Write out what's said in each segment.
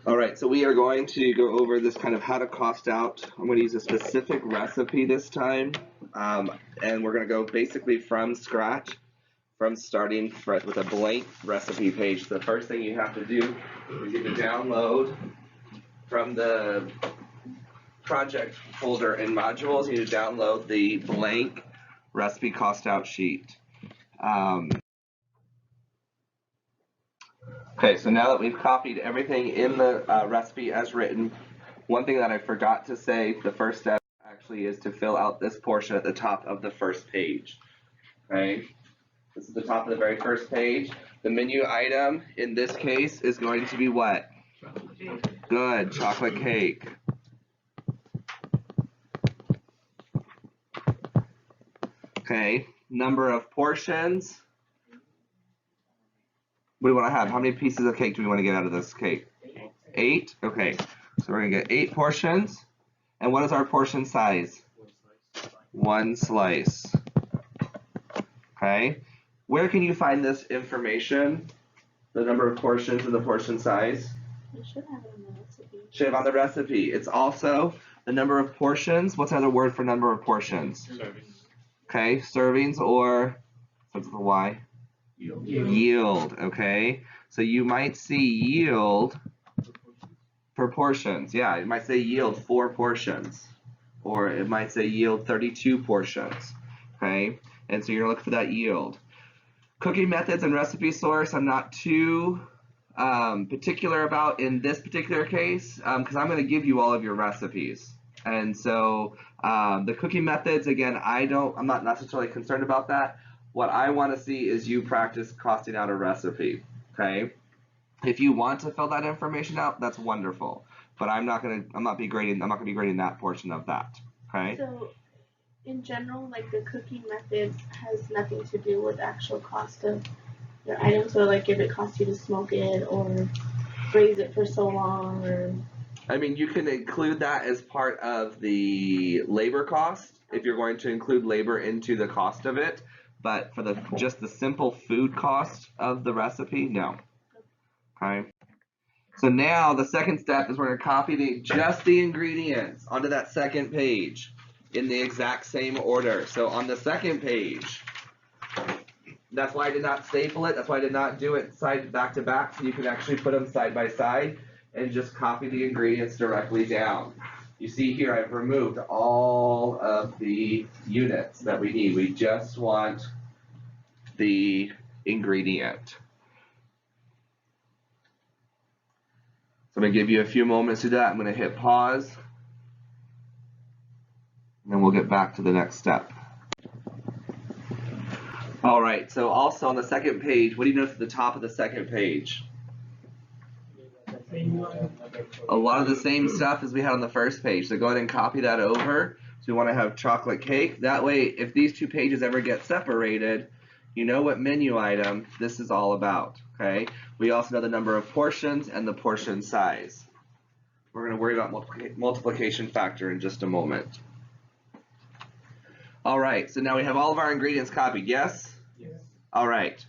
All right, so we are going to go over this kind of how to cost out. I'm going to use a specific recipe this time, and we're going to go basically from scratch, from starting with a blank recipe page. The first thing you have to do is you have to download from the project folder in modules. You need to download the blank recipe cost out sheet. Okay, so now that we've copied everything in the recipe as written, one thing that I forgot to say, the first step actually is to fill out this portion at the top of the first page. Okay, this is the top of the very first page. The menu item in this case is going to be what? Chocolate cake. Good, chocolate cake. Okay, number of portions. What do we want to have? How many pieces of cake do we want to get out of this cake? 8? Okay, so we're going to get 8 portions. And what is our portion size? 1 slice. Okay, where can you find this information? The number of portions and the portion size? You should have it on the recipe. Should have on the recipe. It's also the number of portions. What's another word for number of portions? Servings. Okay, servings or what's the Y? Yield. Yield, okay? So you might see yield for portions. Yeah, it might say yield 4 portions. Or it might say yield 32 portions, okay? And so you're gonna look for that yield. Cooking methods and recipe source, I'm not too particular about in this particular case, because I'm gonna give you all of your recipes. And so the cooking methods, again, I'm not necessarily concerned about that. What I want to see is you practice costing out a recipe, okay? If you want to fill that information out, that's wonderful. But I'm not gonna be grading that portion of that, okay? So, in general, like the cooking methods has nothing to do with the actual cost of your item. So, like if it costs you to smoke it or braise it for so long, or I mean, you can include that as part of the labor cost if you're going to include labor into the cost of it. But for just the simple food cost of the recipe, no. Okay. So now the second step is we're going to copy just the ingredients onto that second page in the exact same order. So on the second page, that's why I did not staple it. That's why I did not do it back to back. So you can actually put them side by side and just copy the ingredients directly down. You see here I've removed all of the units that we need. We just want the ingredient. So I'm going to give you a few moments to do that. I'm going to hit pause. And then we'll get back to the next step. All right, so also on the second page, what do you notice at the top of the second page? A lot of the same stuff as we had on the first page. So go ahead and copy that over. So we want to have chocolate cake. That way, if these two pages ever get separated, you know what menu item this is all about, okay? We also know the number of portions and the portion size. We're going to worry about multiplication factor in just a moment. All right, so now we have all of our ingredients copied, yes? Yes. All right,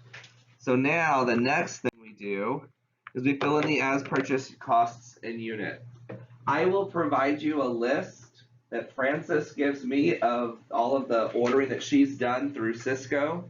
so now the next thing we do is we fill in the as purchased costs in unit. I will provide you a list that Frances gives me of all of the ordering that she's done through Cisco.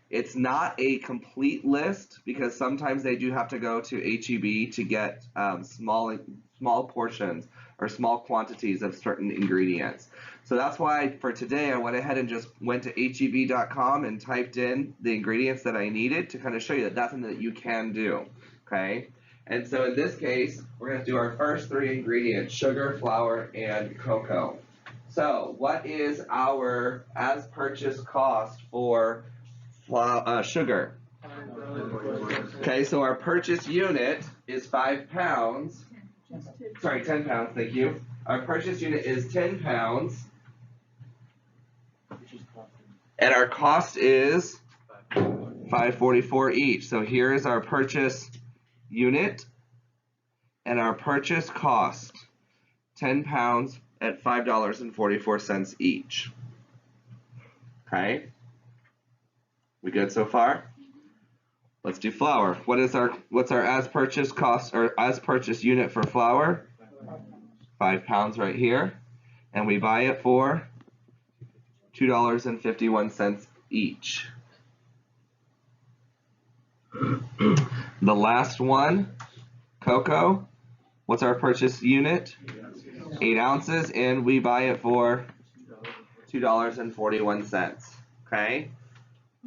It's not a complete list because sometimes they do have to go to HEB to get small portions or small quantities of certain ingredients. So that's why for today I went ahead and just went to HEB.com and typed in the ingredients that I needed to kind of show you that that's something that you can do, okay? And so in this case, we're going to do our first 3 ingredients, sugar, flour, and cocoa. So what is our as purchased cost for sugar? Okay, so our purchase unit is 5 pounds. Sorry, 10 pounds, thank you. Our purchase unit is 10 pounds. And our cost is $5.44 each. So here is our purchase unit and our purchase cost, 10 pounds at $5.44 each. Okay? We good so far? Let's do flour. What's our as purchased cost or as purchased unit for flour? 5 pounds right here. And we buy it for $2.51 each. The last one, cocoa. What's our purchase unit? 8 ounces, and we buy it for $2.41. Okay?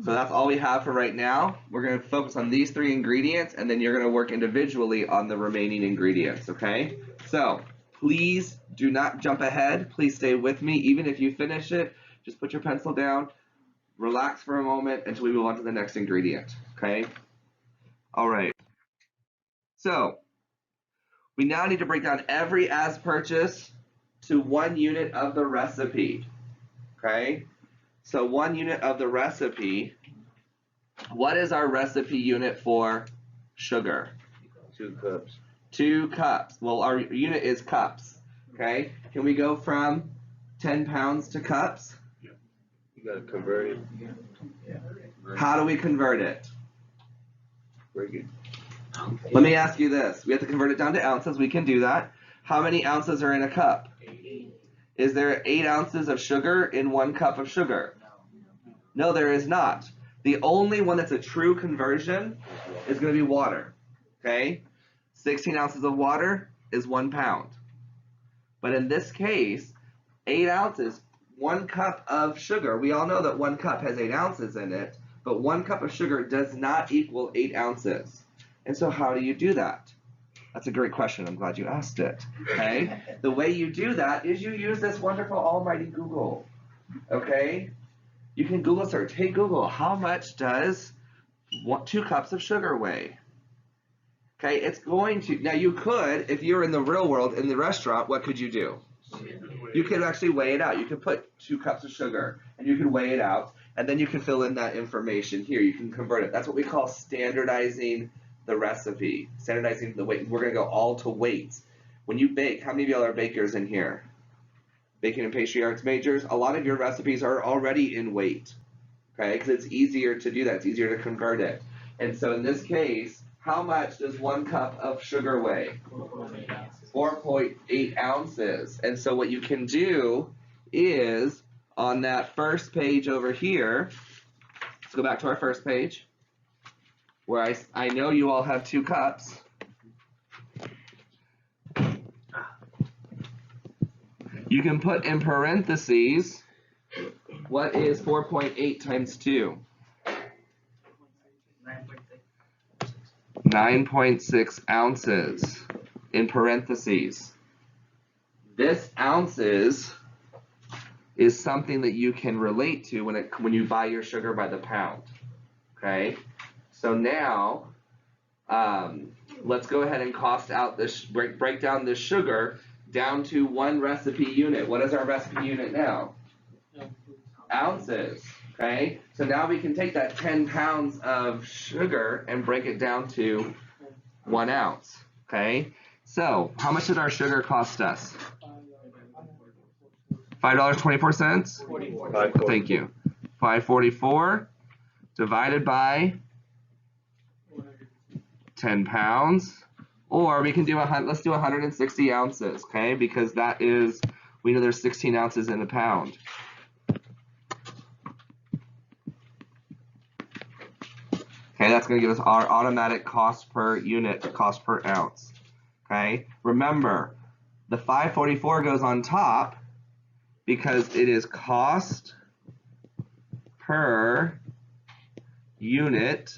So that's all we have for right now. We're going to focus on these 3 ingredients, and then you're going to work individually on the remaining ingredients, okay? So please do not jump ahead. Please stay with me. Even if you finish it, just put your pencil down, relax for a moment until we move on to the next ingredient, okay? All right. So we now need to break down every as purchase to 1 unit of the recipe, okay? So 1 unit of the recipe. What is our recipe unit for sugar? 2 cups. 2 cups. Well, our unit is cups, okay? Can we go from 10 pounds to cups? You gotta convert it. How do we convert it? Break it. Let me ask you this. We have to convert it down to ounces. We can do that. How many ounces are in a cup? Is there 8 ounces of sugar in 1 cup of sugar? No, there is not. The only one that's a true conversion is going to be water. Okay? 16 ounces of water is 1 pound. But in this case, 8 ounces, 1 cup of sugar. We all know that 1 cup has 8 ounces in it, but 1 cup of sugar does not equal 8 ounces. And so how do you do that? That's a great question. I'm glad you asked it. Okay? The way you do that is you use this wonderful almighty Google. Okay? You can Google search. Hey Google, how much does 2 cups of sugar weigh? Okay, it's going to, now you could, if you're in the real world, in the restaurant, what could you do? You could actually weigh it out. You could put 2 cups of sugar and you can weigh it out, and then you can fill in that information here. You can convert it. That's what we call standardizing the recipe, standardizing the weight. We're going to go all to weights. When you bake, how many of y'all are bakers in here? Baking and pastry arts majors, a lot of your recipes are already in weight, okay? Because it's easier to do that. It's easier to convert it. And so in this case, how much does 1 cup of sugar weigh? 4.8 ounces. And so what you can do is on that first page over here, let's go back to our first page, where I know you all have 2 cups. You can put in parentheses, what is 4.8 times 2? 9.6 ounces in parentheses. This ounces is something that you can relate to when you buy your sugar by the pound. Okay, so now let's go ahead and cost out this, break down this sugar down to 1 recipe unit. What is our recipe unit now? Ounces. Okay, so now we can take that 10 pounds of sugar and break it down to 1 ounce. Okay, so how much did our sugar cost us? $5.24? Thank you. $5.44 divided by 10 pounds. Or we can do let's do 160 ounces, okay? Because that is, we know there's 16 ounces in a pound. Okay, that's going to give us our automatic cost per unit, cost per ounce. Okay, remember, the 544 goes on top because it is cost per unit,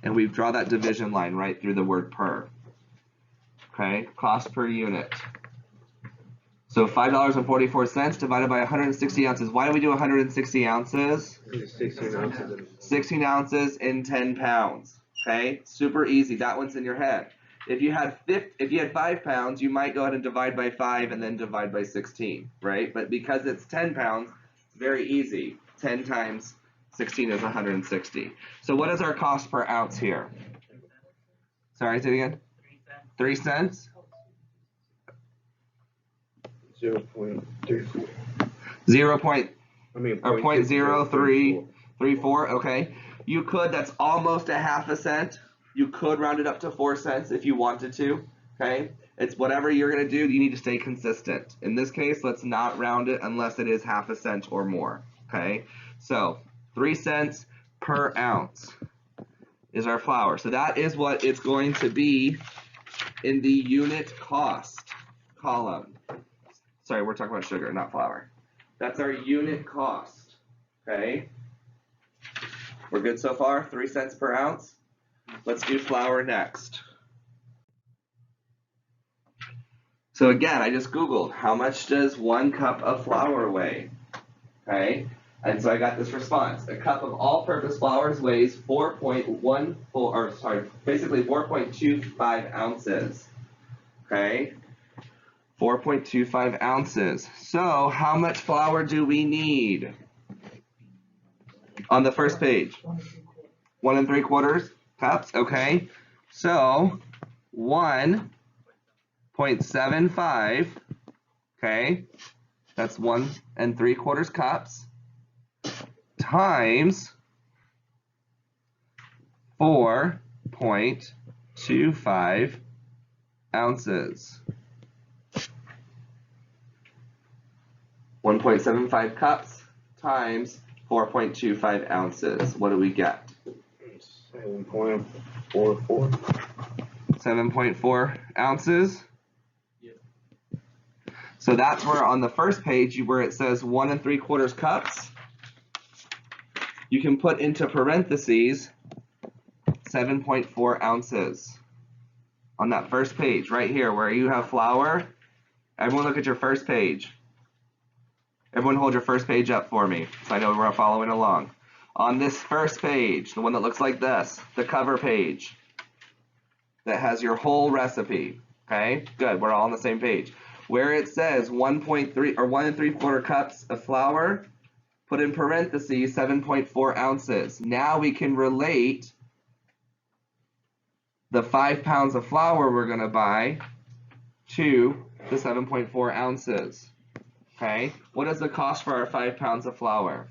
and we draw that division line right through the word per. Okay, cost per unit. So $5.44 divided by 160 ounces. Why do we do 160 ounces? 16 ounces. 16 ounces in 10 pounds. Okay, super easy. That one's in your head. If you had 5 pounds, you might go ahead and divide by 5 and then divide by 16, right? But because it's 10 pounds, it's very easy. 10 times 16 is 160. So what is our cost per ounce here? Sorry, say it again. 3 cents. 0.34. 0.0334. Okay. You could, that's almost a half a cent. You could round it up to 4 cents if you wanted to, okay? It's whatever you're gonna do, you need to stay consistent. In this case, let's not round it unless it is half a cent or more, okay? So 3 cents per ounce is our flour. So that is what it's going to be in the unit cost column. Sorry, we're talking about sugar, not flour. That's our unit cost, okay? We're good so far? 3 cents per ounce? Let's do flour next. So again, I just Googled, how much does 1 cup of flour weigh? Okay, and so I got this response. A cup of all-purpose flour weighs 4.25 ounces. Okay, 4.25 ounces. So how much flour do we need? On the first page, 1 3/4 cups. Okay, so 1.75. Okay, that's 1 3/4 cups times 4.25 ounces. 1.75 cups times 4.25 ounces. What do we get? 7.44. 7.4 ounces. So that's where on the first page where it says 1 3/4 cups, you can put into parentheses 7.4 ounces. On that first page right here where you have flour, everyone look at your first page. Everyone hold your first page up for me so I know we're following along. On this first page, the one that looks like this, the cover page that has your whole recipe, okay? Good, we're all on the same page. Where it says 1.3 or 1 3/4 cups of flour, put in parentheses 7.4 ounces. Now we can relate the 5 pounds of flour we're gonna buy to the 7.4 ounces. Okay, what is the cost for our 5 pounds of flour?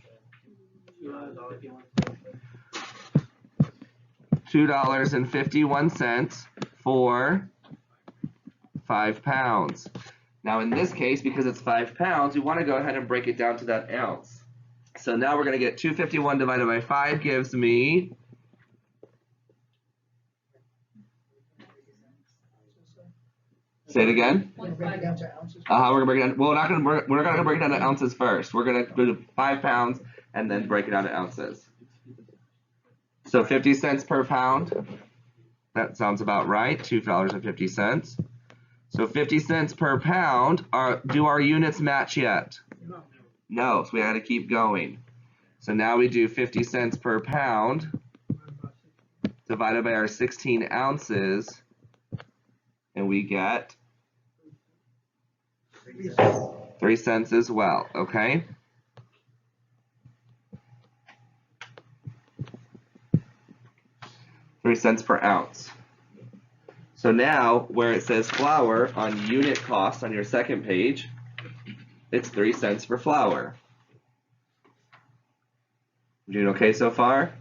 $2.51 for 5 pounds. Now in this case, because it's 5 pounds, we want to go ahead and break it down to that ounce. So now we're going to get 251 divided by 5 gives me Say it again. We're gonna break it down to ounces. We're gonna break it down. Well, we're not gonna break it down to ounces first. We're gonna do 5 pounds and then break it down to ounces. So 50 cents per pound. That sounds about right. $2.50. So 50 cents per pound. Do our units match yet? No. So we got to keep going. So now we do 50 cents per pound divided by our 16 ounces, and we get 3 cents as well, okay? $0.03 per ounce. So now, where it says flour on unit cost on your second page, it's 3 cents for flour. You doing okay so far?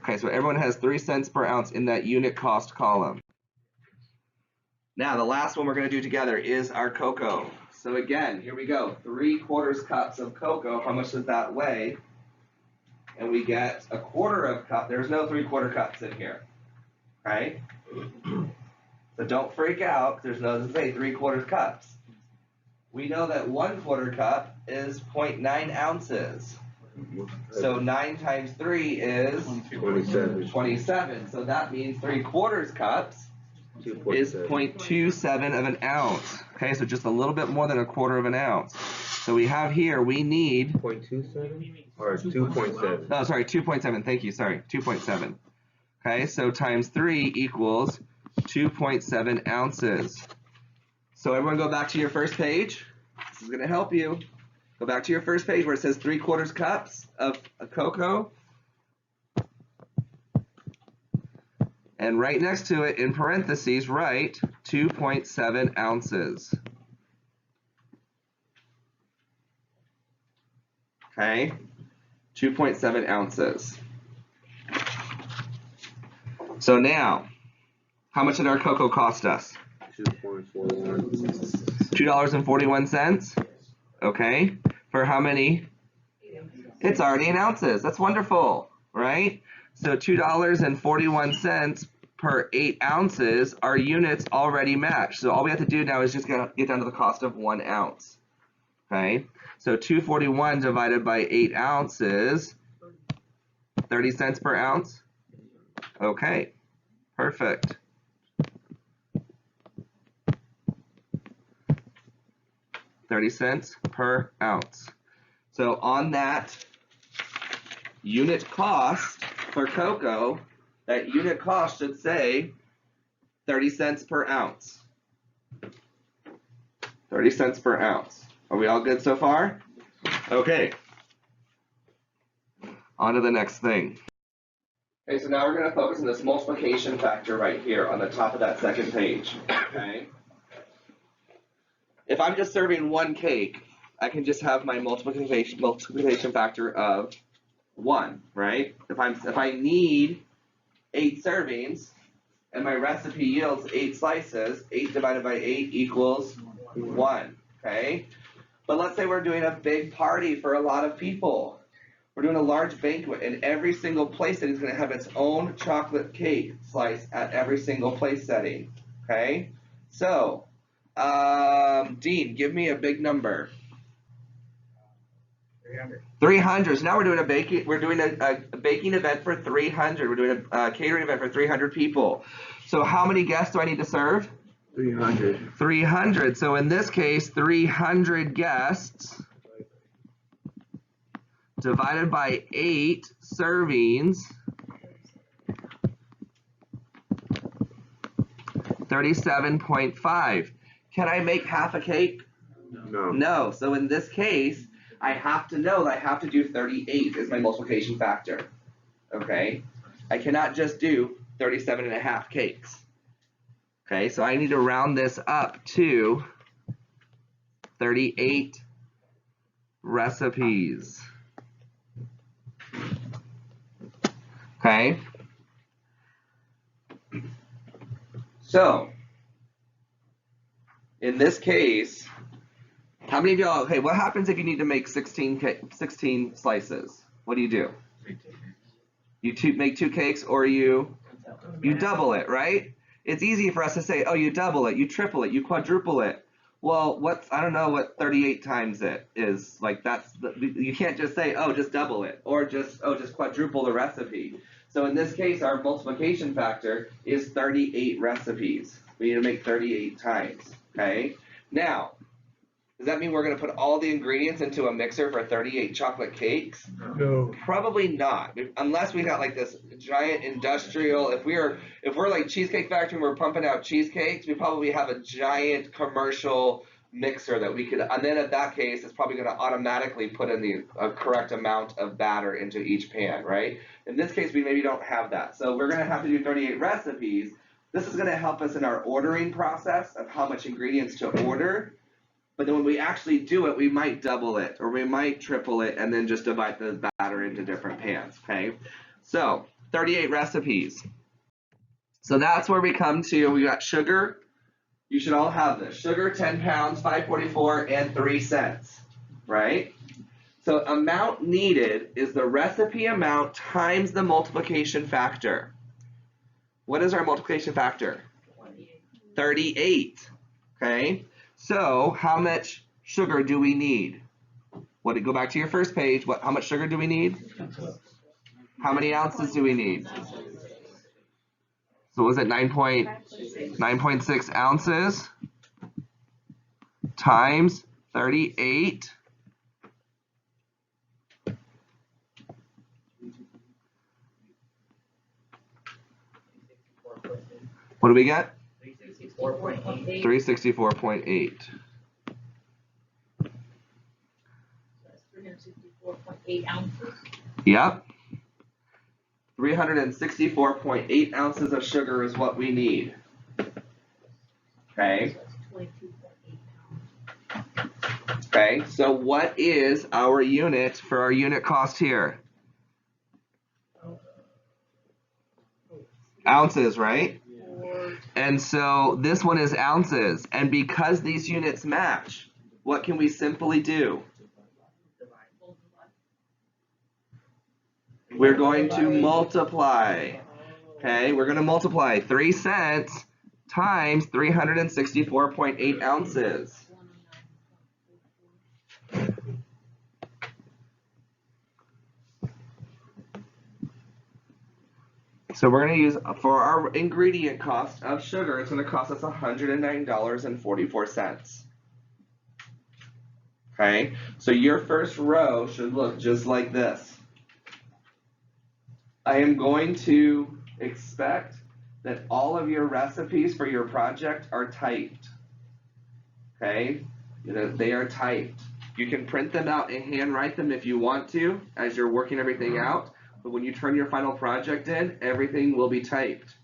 Okay, so everyone has 3 cents per ounce in that unit cost column. Now, the last one we're going to do together is our cocoa. So again, here we go. 3/4 cups of cocoa. How much does that weigh? And we get 1/4 cup. There's no 3/4 cups in here. Okay? So don't freak out. There's no, doesn't say 3/4 cups. We know that 1/4 cup is 0.9 ounces. So 9 times 3 is 27. 27. So that means 3/4 cups is 0.27 of an ounce. Okay, so just a little bit more than 1/4 of an ounce. So we have here, we need 0.27 or 2.7? Oh, sorry, 2.7. Thank you. Sorry, 2.7. Okay, so times 3 equals 2.7 ounces. So everyone go back to your first page. This is going to help you. Go back to your first page where it says 3/4 cups of cocoa. And right next to it, in parentheses, write 2.7 ounces. Okay, 2.7 ounces. So now, how much did our cocoa cost us? 2.41. $2.41. Okay, for how many? It's already in ounces. That's wonderful, right? So $2.41 per 8 ounces. Our units already match. So all we have to do now is just get down to the cost of 1 ounce. Okay, so 241 divided by 8 ounces, 30 cents per ounce. Okay, perfect. $0.30 per ounce. So on that unit cost for cocoa, that unit cost should say 30 cents per ounce. 30 cents per ounce. Are we all good so far? Okay. On to the next thing. Okay, so now we're going to focus on this multiplication factor right here on the top of that second page. Okay. If I'm just serving 1 cake, I can just have my multiplication factor of 1, right? If I need 8 servings and my recipe yields 8 slices, 8 divided by 8 equals 1, okay? But let's say we're doing a big party for a lot of people. We're doing a large banquet, and every single place setting is going to have its own chocolate cake slice at every single place setting, okay? So, Dean, give me a big number. 300. 300. So now we're doing a baking event for 300. We're doing a catering event for 300 people. So how many guests do I need to serve? 300. 300. So in this case, 300 guests divided by 8 servings, 37.5. Can I make half a cake? No. No. So in this case, I have to know that I have to do 38 as my multiplication factor. Okay? I cannot just do 37.5 cakes. Okay, so I need to round this up to 38 recipes. Okay? So, in this case, how many of y'all, okay, what happens if you need to make 16 slices? What do? You make 2 cakes, or you double it, right? It's easy for us to say, oh, you double it, you triple it, you quadruple it. Well, I don't know what 38 times it is. Like you can't just say, oh, just double it, or just quadruple the recipe. So in this case, our multiplication factor is 38 recipes. We need to make 38 times, okay? Now, does that mean we're going to put all the ingredients into a mixer for 38 chocolate cakes? No. Probably not, unless we got like this giant industrial. If we're like Cheesecake Factory and we're pumping out cheesecakes, we probably have a giant commercial mixer that we could, and then in that case, it's probably going to automatically put in the correct amount of batter into each pan, right? In this case, we maybe don't have that, so we're going to have to do 38 recipes. This is going to help us in our ordering process of how much ingredients to order. But then when we actually do it, we might double it, or we might triple it, and then just divide the batter into different pans, okay? So, 38 recipes. So that's where we come to, we got sugar. You should all have this. Sugar, 10 pounds, $5.44, and 3 cents, right? So amount needed is the recipe amount times the multiplication factor. What is our multiplication factor? 38, okay? So, how much sugar do we need? Go back to your first page. How much sugar do we need? How many ounces do we need? So, was it 9.6 ounces times 38? What do we get? 364.8. That's 364.8 ounces. Yep. 364.8 ounces of sugar is what we need. Okay. So that's 22.8 pounds. Okay, so what is our unit for our unit cost here? Ounces, right? And so this one is ounces. And because these units match, what can we simply do? We're going to multiply. Okay, we're going to multiply 3 cents times 364.8 ounces. So we're going to use, for our ingredient cost of sugar, it's going to cost us $109.44. Okay, so your first row should look just like this. I am going to expect that all of your recipes for your project are typed. Okay, they are typed. You can print them out and handwrite them if you want to as you're working everything out. But when you turn your final project in, everything will be typed.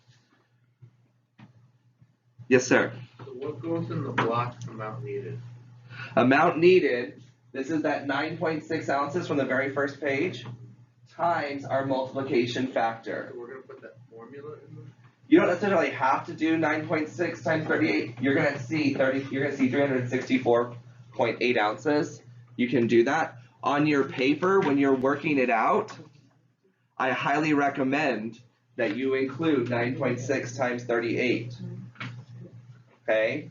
Yes, sir. So what goes in the block amount needed? Amount needed, this is that 9.6 ounces from the very first page, times our multiplication factor. So we're gonna put that formula in there? You don't necessarily have to do 9.6 times 38. You're gonna see 364.8 ounces. You can do that. On your paper, when you're working it out, I highly recommend that you include 9.6 times 38. Okay?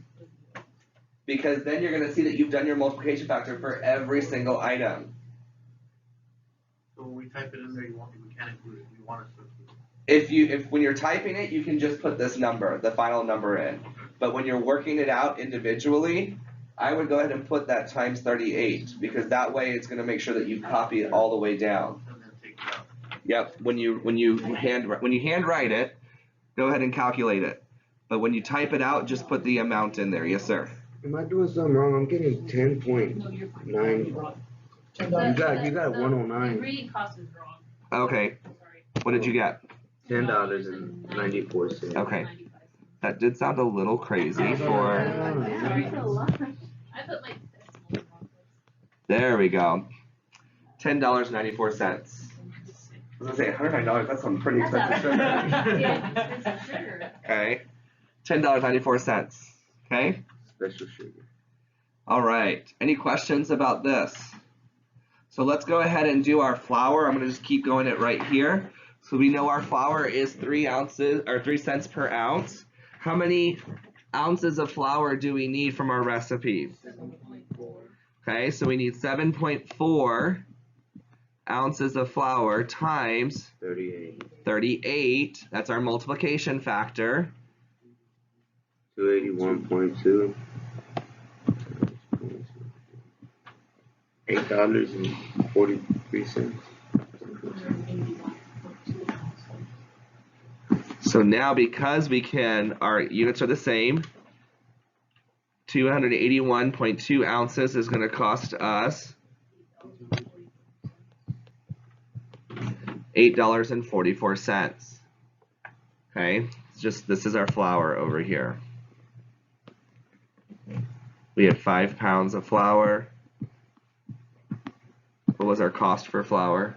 Because then you're gonna see that you've done your multiplication factor for every single item. So when we type it in there, we can't include it, we want it to. If when you're typing it, you can just put this number, the final number in. But when you're working it out individually, I would go ahead and put that times 38, because that way it's gonna make sure that you copy it all the way down. And then take it out. Yep, when you handwrite it, go ahead and calculate it. But when you type it out, just put the amount in there. Yes, sir. Am I doing something wrong? I'm getting 10.9. No, you're fine. You got 109. Ingredient cost is wrong. Okay, Sorry. what did you get? $10.94. Okay. That did sound a little crazy for, That's a lot. I put like this. there we go. $10.94. I was gonna say $109, that's some pretty expensive sugar. Yeah, it's sugar. Okay, $10.94. Okay, Special sugar. all right. Any questions about this? So let's go ahead and do our flour. I'm gonna just keep going it right here. So we know our flour is 3 ounces or 3 cents per ounce. How many ounces of flour do we need from our recipe? Okay, so we need 7.4 ounces of flour times 38. 38. That's our multiplication factor. 281.2. $8.43. So now because our units are the same, 281.2 ounces is going to cost us $8.44. Okay, this is our flour over here. We had 5 pounds of flour. What was our cost for flour?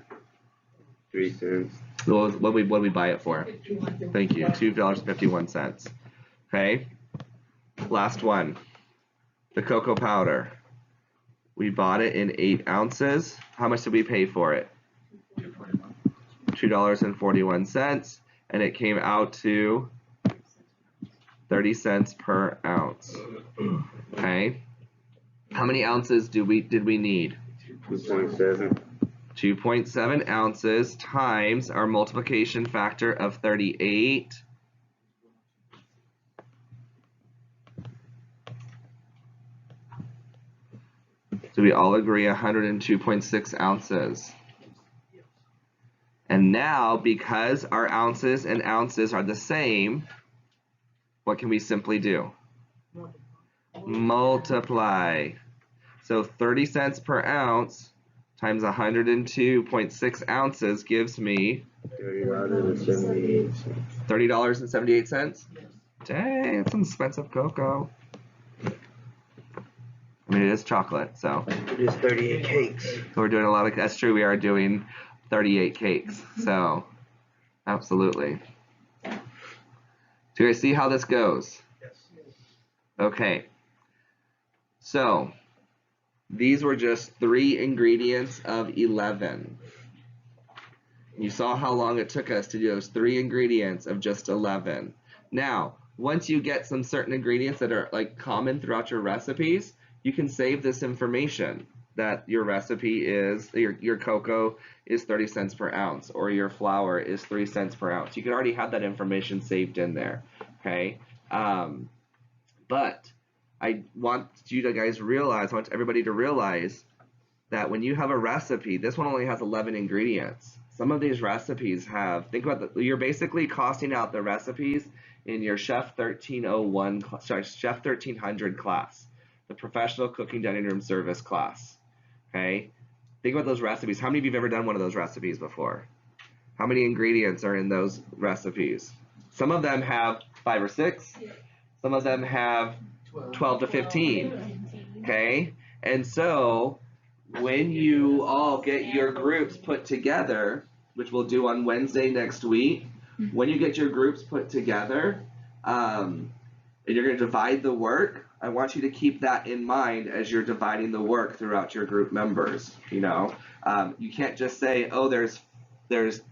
3 cents. What did we buy it for? Thank you, $2.51. Okay, last one, the cocoa powder. We bought it in 8 ounces. How much did we pay for it? $2.41, and it came out to 30 cents per ounce. Okay, how many ounces did we need? 2.7. 2.7 ounces times our multiplication factor of 38. Do we all agree 102.6 ounces? And now, because our ounces and ounces are the same, what can we simply do? Multiply. So 30 cents per ounce times 102.6 ounces gives me $30.78. $30.78. Dang, it's some expensive cocoa. I mean, it is chocolate, so. It is 38 cakes. So we're doing a lot of, that's true, we are doing 38 cakes, so, absolutely. Do you guys see how this goes? Yes. Okay. So, these were just 3 ingredients of 11. You saw how long it took us to do those 3 ingredients of just 11. Now, once you get some certain ingredients that are like common throughout your recipes, you can save this information that your recipe is, your cocoa is 30 cents per ounce, or your flour is 3 cents per ounce. You can already have that information saved in there, okay? But I want you to guys realize, I want everybody to realize that when you have a recipe, this one only has 11 ingredients. Some of these recipes have, think about you're basically costing out the recipes in your Chef 1301, sorry, Chef 1300 class, the Professional Cooking Dining Room Service class. Okay, think about those recipes. How many of you have ever done one of those recipes before? How many ingredients are in those recipes? Some of them have 5 or 6. Some of them have 12 to 15. Okay, and so when you all get your groups put together, which we'll do on Wednesday next week, when you get your groups put together, and you're going to divide the work, I want you to keep that in mind as you're dividing the work throughout your group members. You know, you can't just say, oh, there's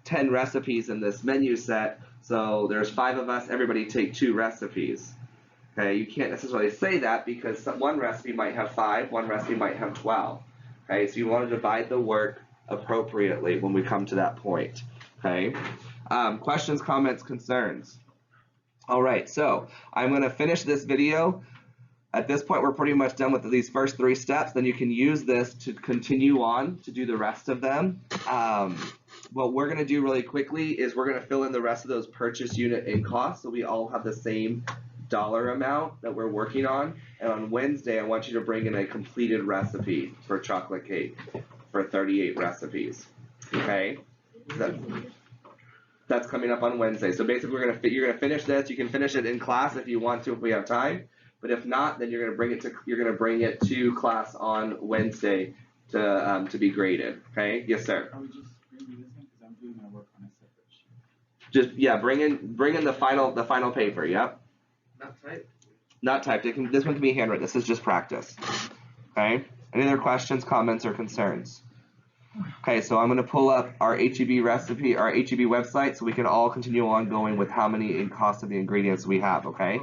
10 recipes in this menu set, so there's 5 of us, everybody take 2 recipes. Okay, you can't necessarily say that because one recipe might have 5, one recipe might have 12. Okay, so you want to divide the work appropriately when we come to that point. Okay, questions, comments, concerns? All right, so I'm going to finish this video. At this point, we're pretty much done with these first 3 steps. Then you can use this to continue on to do the rest of them. What we're going to do really quickly is we're going to fill in the rest of those purchase unit and costs so we all have the same dollar amount that we're working on. And on Wednesday, I want you to bring in a completed recipe for chocolate cake for 38 recipes. Okay? That's coming up on Wednesday. So basically, you're gonna finish this. You can finish it in class if you want to, if we have time. But if not, then you're gonna bring it to class on Wednesday to be graded. Okay? Yes, sir. Are we just reading this one because I'm doing my work on a separate sheet? Just bring in the final paper. Yep. Not typed. Not typed. This one can be handwritten. This is just practice. Okay? Any other questions, comments, or concerns? Okay, so I'm going to pull up our HEB recipe, our HEB website, so we can all continue on going with how many in cost of the ingredients we have, okay?